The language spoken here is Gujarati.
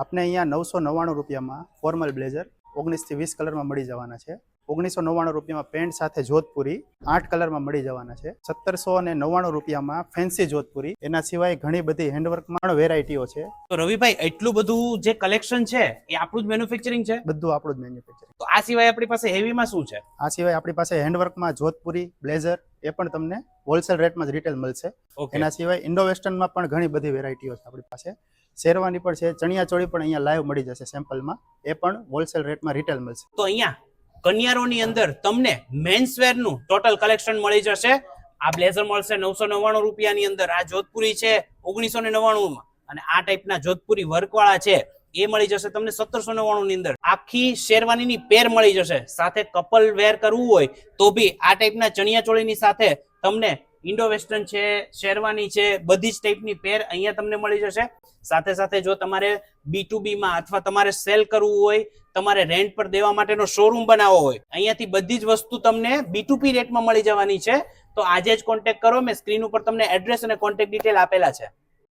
આપને અહીંયા 999 રૂપિયામાં ફોર્મલ બ્લેઝર 19 થી 20 કલરમાં મળી જવાના છે. 1999 રૂપિયામાં પેન્ટ સાથે જોધપુરી 8 કલરમાં મળી જવાના છે. 1799 રૂપિયામાં ફેન્સી જોધપુરી. એના સિવાય ઘણી બધી હેન્ડવર્કમાં વેરાયટીઓ છે. તો રવિભાઈ એટલું બધું જે કલેક્શન છે એ આપણું જ મેન્યુફેક્ચરિંગ છે? બધું આપણું જ મેન્યુફેક્ચરિંગ. તો આ સિવાય આપણી પાસે હેવીમાં શું છે? આ સિવાય આપણી પાસે હેન્ડવર્કમાં જોધપુરી બ્લેઝર એ પણ તમને હોલસેલ રેટમાં જ રિટેલ મળશે. એના સિવાય ઇન્ડો વેસ્ટર્નમાં પણ ઘણી બધી વેરાયટીઓ છે આપણી પાસે. શેરવાની પણ છે, ચણિયા ચોળી પણ અહીંયા લાઈવ મળી જશે સેમ્પલમાં. એ પણ હોલસેલ રેટમાં રિટેલ મળશે. તો અહીંયા કન્યારોની અંદર તમને મેન્સવેર નું ટોટલ કલેક્શન મળી જશે. આ બ્લેઝર મળશે 999 રૂપિયાની અંદર. આ જોધપુરી છે 1999 માં, અને આ ટાઈપના જોધપુરી વર્કવાળા છે એ મળી જશે તમને 1799 ની અંદર. આખી શેરવાનીની પેર મળી જશે. સાથે કપલ વેર કરવું હોય તો બી આ ટાઈપના ચણિયા ચોળીની સાથે તમને ઇન્ડો વેસ્ટર્ન છે, શેરવાની છે, બધી જ ટાઈપની પેર અહીંયા તમને મળી જશે. સાથે સાથે જો તમારે B2B માં અથવા તમારે સેલ કરવું હોય, તમારે રેન્ટ પર દેવા માટેનો શોરૂમ બનાવવો હોય, અહીંયાથી બધી જ વસ્તુ તમને B2B રેટમાં મળી જવાની છે. તો આજે જ કોન્ટેક્ટ કરો. મેં સ્ક્રીન ઉપર તમને એડ્રેસ અને કોન્ટેક્ટ ડિટેલ આપેલા છે.